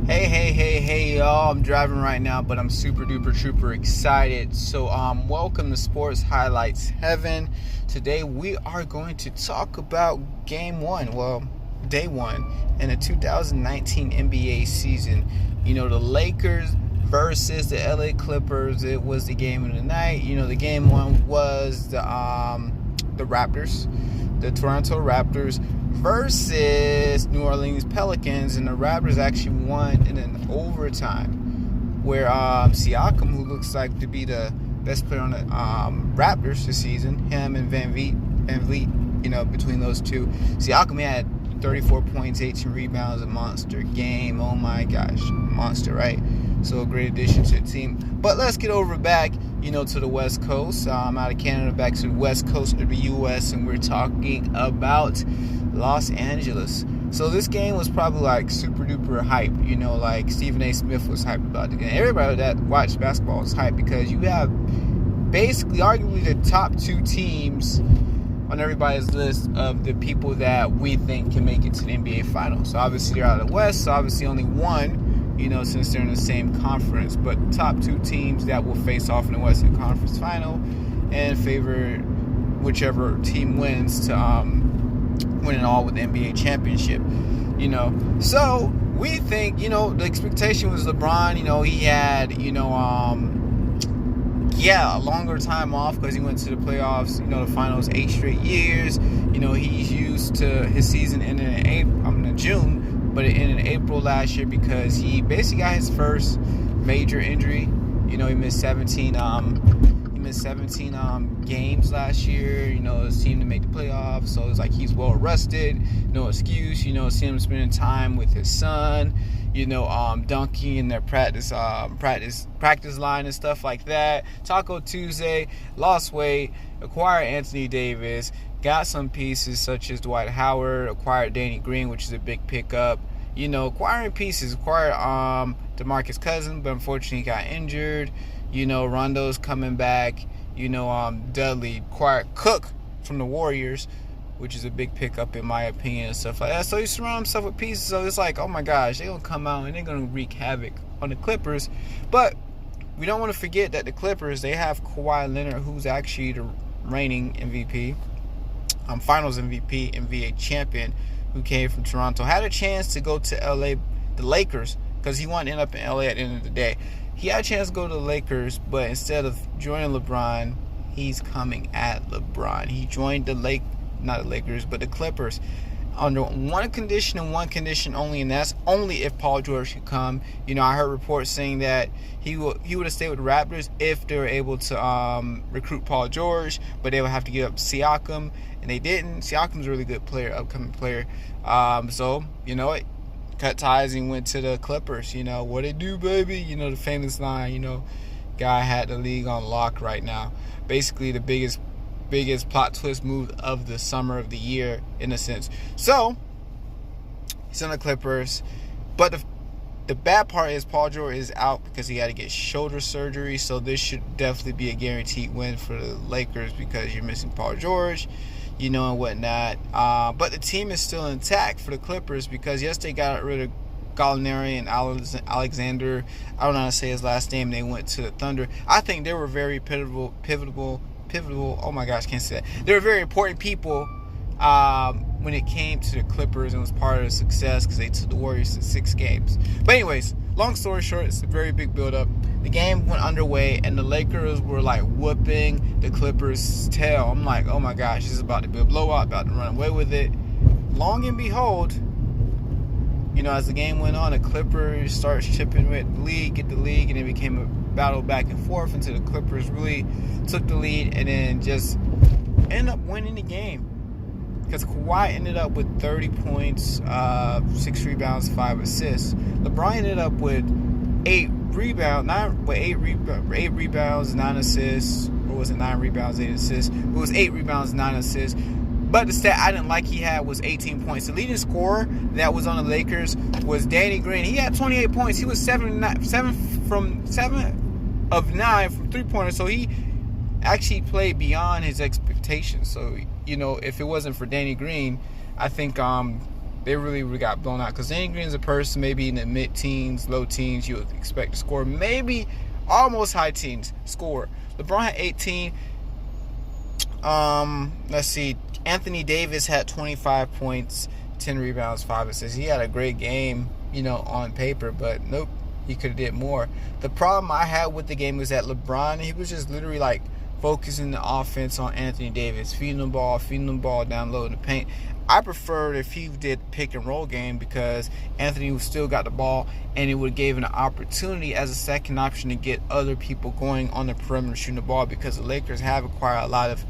Hey, y'all. I'm driving right now, but I'm super duper trooper excited. So, welcome to Sports Highlights Heaven. Today, we are going to talk about game one, day one in the 2019 NBA season. You know, the Lakers versus the LA Clippers. It was the game of the night. You know, the game one was the Raptors, the Toronto Raptors versus New Orleans Pelicans, and the Raptors actually won in an overtime where Siakam, who looks like to be the best player on the Raptors this season, him and Van Vliet, you know, between those two, Siakam had 34 points, 18 rebounds, a monster game. Oh my gosh, monster, right? So a great addition to the team. But let's get back, to the West Coast. I'm out of Canada, back to the West Coast of the U.S., and we're talking about Los Angeles. So this game was probably like super duper hype. Like Stephen A. Smith was hyped about the game. Everybody that watched basketball was hyped because you have basically arguably the top two teams on everybody's list of the people that we think can make it to the NBA Finals. So obviously they're out of the West, so obviously only one, since they're in the same conference. But top two teams that will face off in the Western Conference Final and favor whichever team wins to win it all with the NBA championship. So we think, the expectation was LeBron, he had, a longer time off because he went to the playoffs, the finals 8 straight years. He's used to his season ending in June, but it ended in April last year because he basically got his first major injury. He missed 17 games last year. His team to make the playoffs, so it's like he's well rested, no excuse. See him spending time with his son, dunking in their practice line and stuff like that. Taco Tuesday, lost weight, acquired Anthony Davis, got some pieces such as Dwight Howard, acquired Danny Green, which is a big pickup. Acquiring pieces, acquired DeMarcus Cousins, but unfortunately he got injured. Rondo's coming back. Dudley acquired Cook from the Warriors, which is a big pickup in my opinion and stuff like that. So he surrounded himself with pieces. So it's like, oh my gosh, they're going to come out and they're going to wreak havoc on the Clippers. But we don't want to forget that the Clippers, they have Kawhi Leonard, who's actually the reigning MVP, Finals MVP, NBA champion, who came from Toronto. Had a chance to go to LA, the Lakers, because he wanted to end up in LA at the end of the day. He had a chance to go to the Lakers, but instead of joining LeBron, he's coming at LeBron. He joined not the Lakers, but the Clippers under one condition and one condition only, and that's only if Paul George could come. I heard reports saying that he would have stayed with the Raptors if they were able to recruit Paul George, but they would have to give up Siakam, and they didn't. Siakam's a really good player, upcoming player. So, cut ties and went to the Clippers. What it do, baby? The famous line, guy had the league on lock right now. Basically the biggest plot twist move of the summer of the year, in a sense. So he's on the Clippers, but the bad part is Paul George is out because he had to get shoulder surgery. So this should definitely be a guaranteed win for the Lakers because you're missing Paul George, and whatnot. But the team is still intact for the Clippers because yes, they got rid of Gallinari and Alexander. I don't know how to say his last name. They went to the Thunder. I think they were very pivotal. Oh my gosh, can't say that. They were very important people when it came to the Clippers and was part of the success because they took the Warriors to 6 games. But anyways, long story short, it's a very big build-up. The game went underway, and the Lakers were like whooping the Clippers' tail. I'm like, oh my gosh, this is about to be a blowout, about to run away with it. Long and behold, as the game went on, the Clippers started chipping with the league, get the league, and it became a battle back and forth until the Clippers really took the lead and then just ended up winning the game. Because Kawhi ended up with 30 points, 6 rebounds, 5 assists. LeBron ended up with 8 rebounds, 9 assists, or was it 9 rebounds, 8 assists? It was 8 rebounds, 9 assists. But the stat I didn't like he had was 18 points. The leading scorer that was on the Lakers was Danny Green. He had 28 points. He was 7 of 9 from three-pointers. So he actually played beyond his expectations. So, if it wasn't for Danny Green, I think they really got blown out. Because Danny Green's a person maybe in the mid-teens, low teens, you would expect to score maybe almost high teens score. LeBron had 18. Let's see. Anthony Davis had 25 points, 10 rebounds, 5 assists. He had a great game, on paper, but nope, he could have did more. The problem I had with the game was that LeBron, he was just literally like focusing the offense on Anthony Davis, feeding the ball down low in the paint. I preferred if he did pick and roll game because Anthony still got the ball, and it would give an opportunity as a second option to get other people going on the perimeter shooting the ball, because the Lakers have acquired a lot of,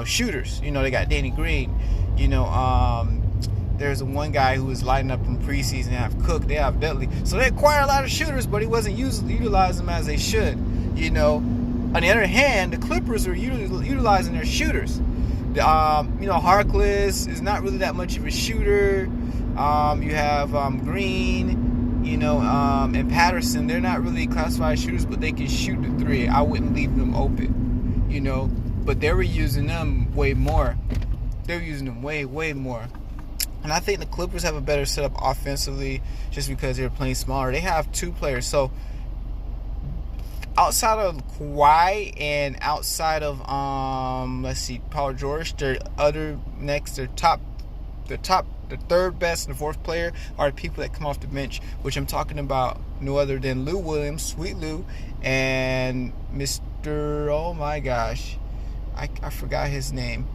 shooters. They got Danny Green. There's one guy who was lighting up in preseason. They have Cook. They have Dudley. So they acquired a lot of shooters, but he wasn't utilizing them as they should. On the other hand, the Clippers are utilizing their shooters. Harkless is not really that much of a shooter. You have Green, and Patterson. They're not really classified shooters, but they can shoot the three. I wouldn't leave them open, but they were using them way more. They're using them way more. And I think the Clippers have a better setup offensively just because they're playing smaller. They have two players. So outside of Kawhi and outside of Paul George, the third best and the fourth player are the people that come off the bench, which I'm talking about no other than Lou Williams, Sweet Lou, and Mr. Oh my gosh, I forgot his name,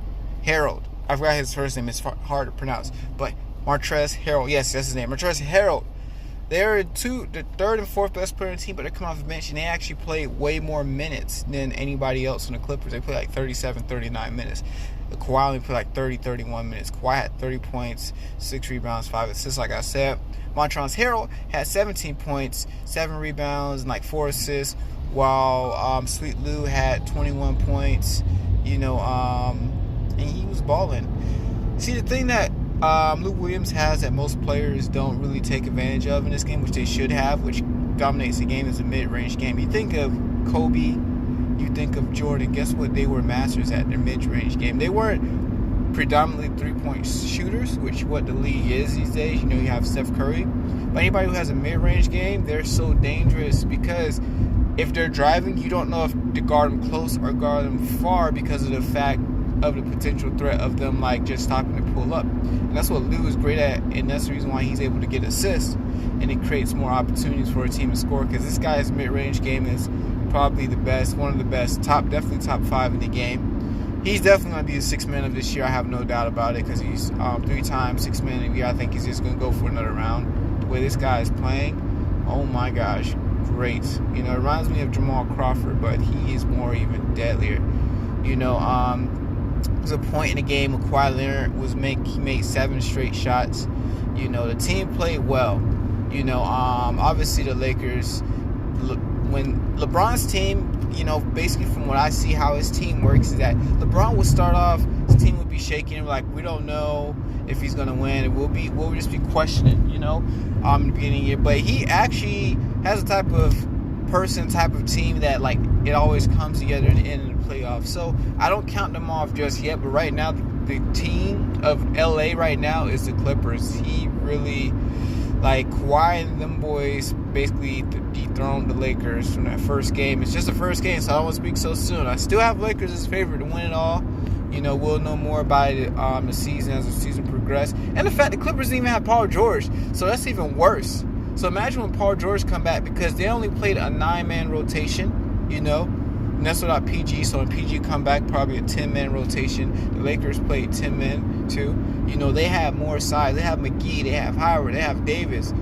Harold. I forgot his first name. It's hard to pronounce, but Montrezl Harrell. Yes, that's his name, Montrezl Harrell. They're the third and fourth best player on the team, but they come off the bench and they actually play way more minutes than anybody else on the Clippers. They play like 37, 39 minutes. Kawhi only played like 30, 31 minutes. Kawhi had 30 points, 6 rebounds, 5 assists, like I said. Montrezl Harrell had 17 points, 7 rebounds, and like 4 assists, while Sweet Lou had 21 points, and he was balling. See, the thing that Lou Williams has that most players don't really take advantage of in this game, which they should have, which dominates the game, is a mid-range game. You think of Kobe, you think of Jordan. Guess what? They were masters at their mid-range game. They weren't predominantly three-point shooters, which what the league is these days. You have Steph Curry. But anybody who has a mid-range game, they're so dangerous because if they're driving, you don't know if to guard them close or guard them far because of the fact of the potential threat of them like just stopping to pull up. And that's what Lou is great at, and that's the reason why he's able to get assists, and it creates more opportunities for a team to score, because this guy's mid-range game is probably the best, one of the best, definitely top 5 in the game. He's definitely going to be the 6th man of this year. I have no doubt about it, because he's 3 times 6th man of the year. I think he's just going to go for another round. The way this guy is playing, oh my gosh, great. It reminds me of Jamal Crawford, but he is more even deadlier. There's a point in the game where Kawhi Leonard he made 7 straight shots. The team played well. Obviously the Lakers, when LeBron's team, basically from what I see how his team works is that LeBron will start off, his team would be shaking, like we don't know if he's gonna win, and we'll just be questioning, in the beginning of the year. But he actually has a type of team that like it always comes together in the end of the playoffs. So I don't count them off just yet, but right now the team of LA right now is the Clippers. He really, like, Kawhi and them boys basically dethroned the Lakers from that first game. It's just the first game, so I don't want to speak so soon. I still have Lakers as favorite to win it all. We'll know more about it the season as the season progresses. And the fact the Clippers didn't even have Paul George, so that's even worse. So imagine when Paul George come back, because they only played a 9-man rotation, and that's without PG. So when PG come back, probably a 10-man rotation. The Lakers played 10 men too. They have more size. They have McGee. They have Howard. They have Davis.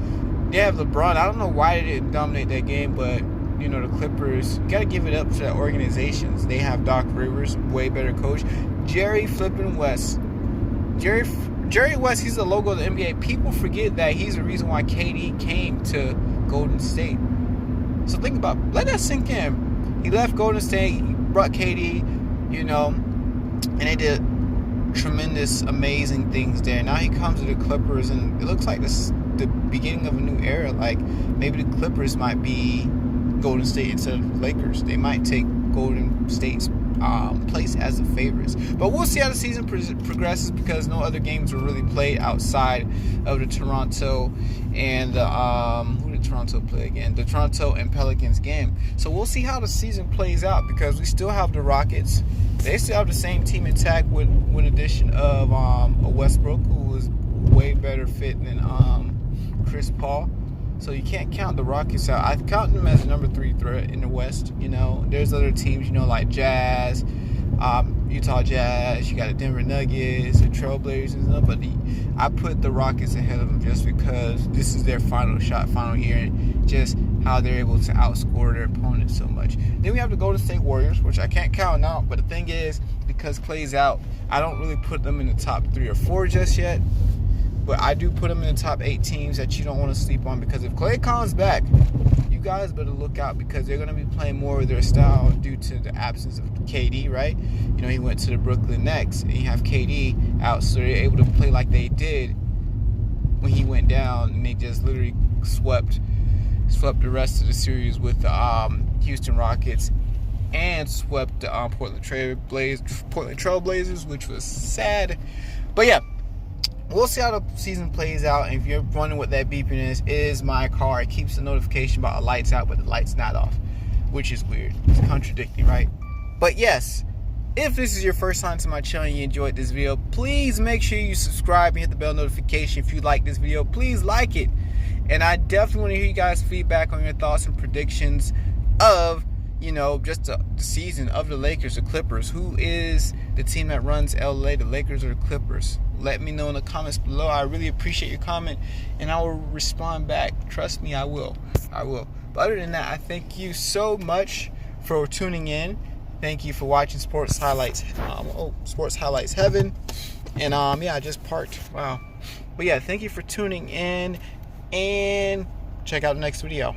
They have LeBron. I don't know why they didn't dominate that game, but the Clippers, you got to give it up to the organizations. They have Doc Rivers, way better coach. Jerry flipping West. Jerry West, he's the logo of the NBA. People forget that he's the reason why KD came to Golden State. So let that sink in. He left Golden State, he brought KD, and they did tremendous, amazing things there. Now he comes to the Clippers, and it looks like this is the beginning of a new era. Like, maybe the Clippers might be Golden State instead of the Lakers. They might take Golden State's placed as the favorites. But we'll see how the season progresses, because no other games were really played outside of the Toronto and the who did Toronto play again? The Toronto and Pelicans game. So we'll see how the season plays out, because we still have the Rockets. They still have the same team intact with addition of a Westbrook, who was way better fit than Chris Paul. So you can't count the Rockets out. I count them as the number 3 threat in the West. There's other teams, like Jazz, Utah Jazz. You got the Denver Nuggets, the Trailblazers, and stuff. But I put the Rockets ahead of them just because this is their final year, and just how they're able to outscore their opponents so much. Then we have the Golden State Warriors, which I can't count out. But the thing is, because Klay's out, I don't really put them in the top 3 or 4 just yet. But I do put them in the top 8 teams that you don't want to sleep on, because if Klay comes back, you guys better look out, because they're going to be playing more of their style due to the absence of KD, right? He went to the Brooklyn Nets, and you have KD out, so they're able to play like they did when he went down, and they just literally swept the rest of the series with the Houston Rockets, and swept the Portland Trailblazers, which was sad. But yeah, we'll see how the season plays out. And if you're wondering what that beeping is my car. It keeps the notification about the lights out, but the light's not off, which is weird. It's contradicting, right? But yes, if this is your first time to my channel and you enjoyed this video, please make sure you subscribe and hit the bell notification. If you like this video, please like it. And I definitely want to hear you guys' feedback on your thoughts and predictions of, just the season of the Lakers, the Clippers. Who is the team that runs LA, the Lakers or the Clippers? Let me know in the comments below. I really appreciate your comment, and I will respond back. Trust me, I will. But other than that, I thank you so much for tuning in. Thank you for watching Sports Highlights. Sports Highlights Heaven. And yeah, I just parked. Wow. But yeah, thank you for tuning in, and check out the next video.